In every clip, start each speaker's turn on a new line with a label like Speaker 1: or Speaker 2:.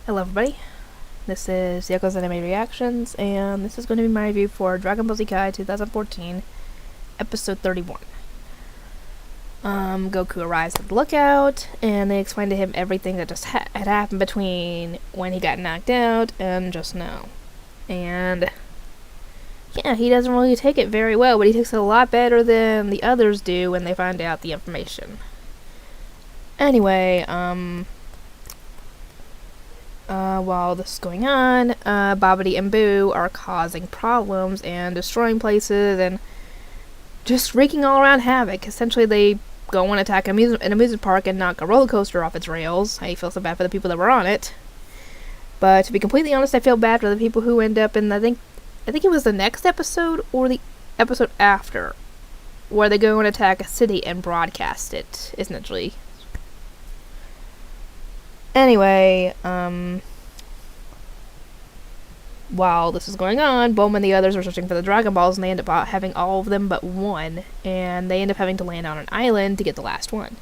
Speaker 1: Hello everybody, this is Yoko's Anime Reactions, and this is going to be my review for Dragon Ball Z Kai 2014, Episode 31. Goku arrives at the lookout, and they explain to him everything that just had happened between when he got knocked out and just now. And yeah, he doesn't really take it very well, but he takes it a lot better than the others do when they find out the information. Anyway, while this is going on, Babidi and Boo are causing problems and destroying places and just wreaking all around havoc. Essentially, they go and attack an amusement park and knock a roller coaster off its rails. I feel so bad for the people that were on it. But to be completely honest, I feel bad for the people who end up in, I think it was the next episode or the episode after, where they go and attack a city and broadcast it, essentially. Anyway, while this is going on, Bulma and the others are searching for the Dragon Balls, and they end up having all of them but one, and they end up having to land on an island to get the last one.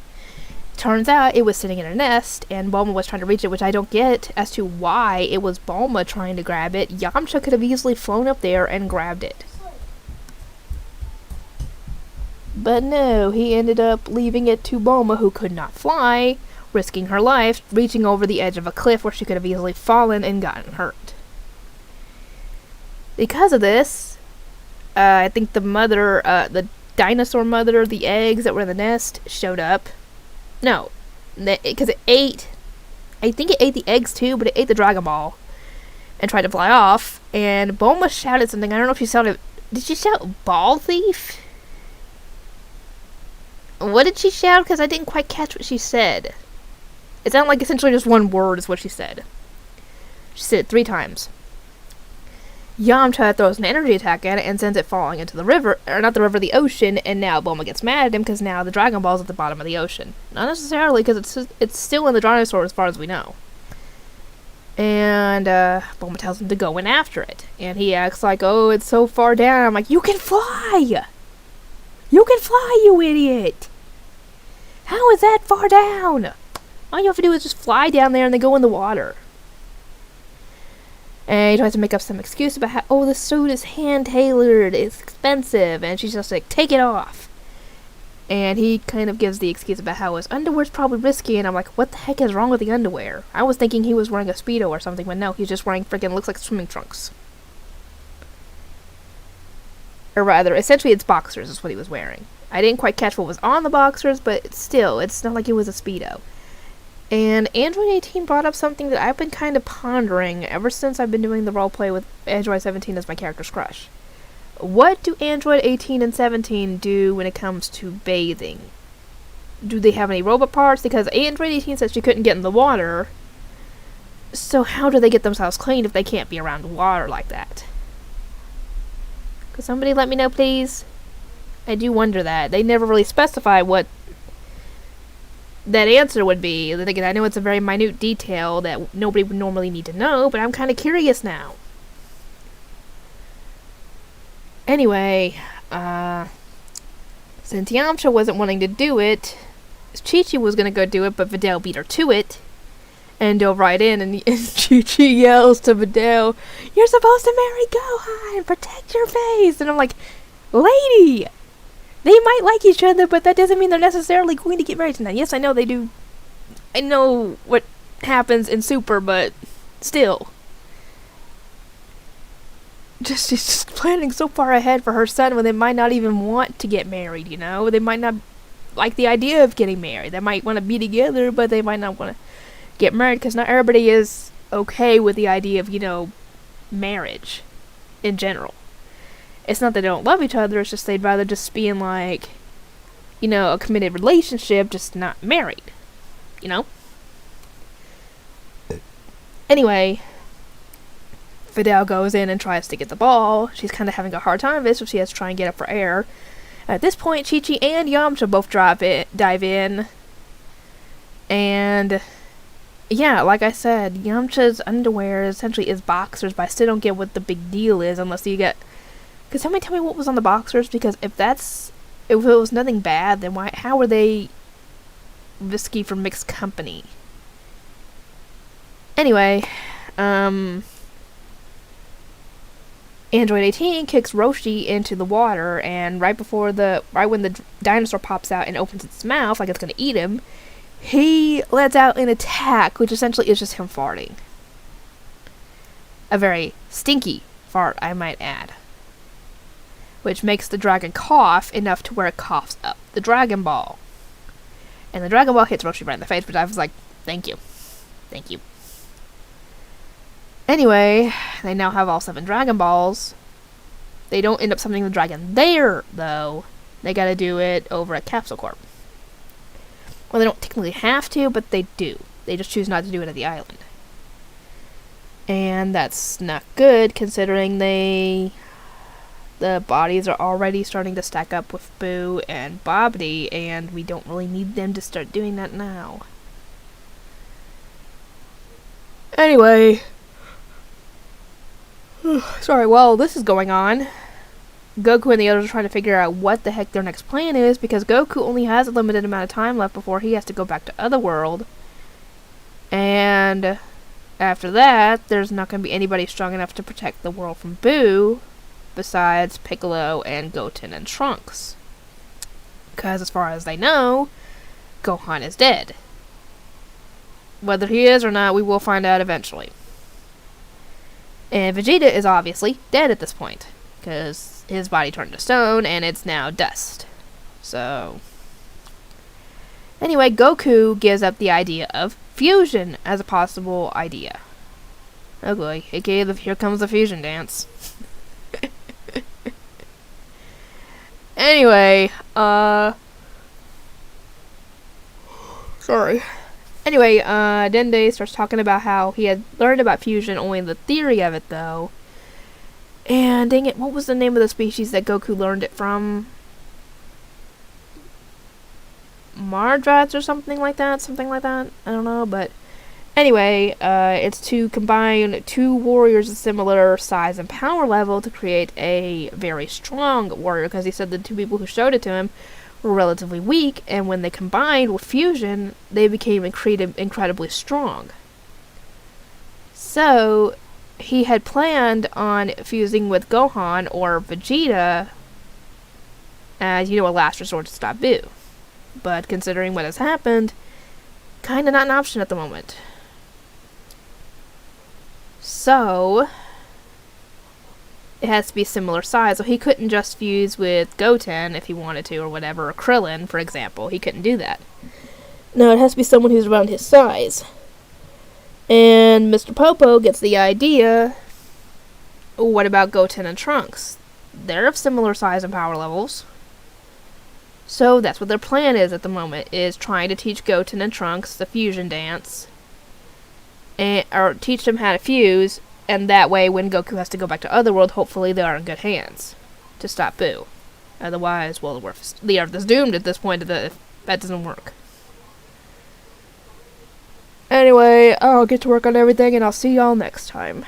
Speaker 1: Turns out it was sitting in a nest, and Bulma was trying to reach it, which I don't get as to why it was Bulma trying to grab it. Yamcha could have easily flown up there and grabbed it. But no, he ended up leaving it to Bulma, who could not fly, risking her life, reaching over the edge of a cliff where she could have easily fallen and gotten hurt. Because of this, I think the mother, the dinosaur mother, the eggs that were in the nest showed up. No, because it ate, I think it ate the eggs too, but it ate the Dragon Ball and tried to fly off, and Bulma shouted something. I don't know if she shouted, did she shout ball thief? What did she shout? Because I didn't quite catch what she said. It sounded like essentially just one word is what she said. She said it 3 times. Yamcha throws an energy attack at it and sends it falling into the river, or not the river, the ocean, and now Bulma gets mad at him because now the Dragon Ball's at the bottom of the ocean. Not necessarily, because it's still in the dinosaur as far as we know. And Bulma tells him to go in after it, and he acts like, oh, it's so far down. I'm like, you can fly! You can fly, you idiot! How is that far down? All you have to do is just fly down there and then go in the water. And he tries to make up some excuse about how, oh, the suit is hand-tailored, it's expensive, and she's just like, take it off. And he kind of gives the excuse about how his underwear's probably risky, and I'm like, what the heck is wrong with the underwear? I was thinking he was wearing a Speedo or something, but no, he's just wearing freaking, looks like swimming trunks. Or rather, essentially it's boxers is what he was wearing. I didn't quite catch what was on the boxers, but still, it's not like it was a Speedo. And Android 18 brought up something that I've been kind of pondering ever since I've been doing the roleplay with Android 17 as my character's crush. What do Android 18 and 17 do when it comes to bathing? Do they have any robot parts? Because Android 18 said she couldn't get in the water. So how do they get themselves clean if they can't be around water like that? Could somebody let me know, please? I do wonder that. They never really specify what that answer would be. I know it's a very minute detail that nobody would normally need to know, but I'm kind of curious now. Anyway, since Yamcha wasn't wanting to do it, Chi-Chi was going to go do it, but Videl beat her to it, and dove right in, and Chi-Chi yells to Videl, you're supposed to marry Gohan, protect your face, and I'm like, lady! They might like each other, but that doesn't mean they're necessarily going to get married tonight. Yes, I know they do. I know what happens in Super, but still. She's just planning so far ahead for her son when they might not even want to get married, you know? They might not like the idea of getting married. They might want to be together, but they might not want to get married, because not everybody is okay with the idea of, you know, marriage in general. It's not that they don't love each other, it's just they'd rather just be in, like, you know, a committed relationship, just not married. You know? Anyway, Videl goes in and tries to get the ball. She's kind of having a hard time of it, so she has to try and get up for air. At this point, Chi-Chi and Yamcha both dive in. And yeah, like I said, Yamcha's underwear essentially is boxers, but I still don't get what the big deal is unless you get... Could somebody tell me what was on the boxers? Because if it was nothing bad, then how were they risky for mixed company? Anyway, Android 18 kicks Roshi into the water, and right when the dinosaur pops out and opens its mouth like it's gonna eat him, he lets out an attack, which essentially is just him farting. A very stinky fart, I might add. Which makes the dragon cough enough to where it coughs up the Dragon Ball. And the Dragon Ball hits Roshi right in the face, but I was like, thank you. Thank you. Anyway, they now have all 7 Dragon Balls. They don't end up summoning the dragon there, though. They gotta do it over at Capsule Corp. Well, they don't technically have to, but they do. They just choose not to do it at the island. And that's not good, considering the bodies are already starting to stack up with Boo and Bobbity, and we don't really need them to start doing that now. Anyway, sorry, while this is going on, Goku and the others are trying to figure out what the heck their next plan is, because Goku only has a limited amount of time left before he has to go back to Otherworld. And after that, there's not going to be anybody strong enough to protect the world from Boo, besides Piccolo and Goten and Trunks. Because as far as they know, Gohan is dead. Whether he is or not, we will find out eventually. And Vegeta is obviously dead at this point, because his body turned to stone and it's now dust. So, anyway, Goku gives up the idea of fusion as a possible idea. Oh boy, aka here comes the fusion dance. Anyway, sorry. Anyway, Dende starts talking about how he had learned about fusion, only the theory of it, though. And dang it, what was the name of the species that Goku learned it from? Mardrats or something like that? I don't know, but anyway, it's to combine 2 warriors of similar size and power level to create a very strong warrior, because he said the 2 people who showed it to him were relatively weak, and when they combined with fusion, they became incredibly strong. So, he had planned on fusing with Gohan or Vegeta as, a last resort to stop Boo. But considering what has happened, kinda not an option at the moment. So, it has to be similar size, so he couldn't just fuse with Goten if he wanted to, or whatever, or Krillin, for example. He couldn't do that. No, it has to be someone who's around his size. And Mr. Popo gets the idea, what about Goten and Trunks? They're of similar size and power levels. So that's what their plan is at the moment, is trying to teach Goten and Trunks the fusion dance, or teach them how to fuse, and that way when Goku has to go back to Otherworld, hopefully they are in good hands to stop Boo. Otherwise, well, the Earth is doomed at this point if that doesn't work. Anyway, I'll get to work on everything, and I'll see y'all next time.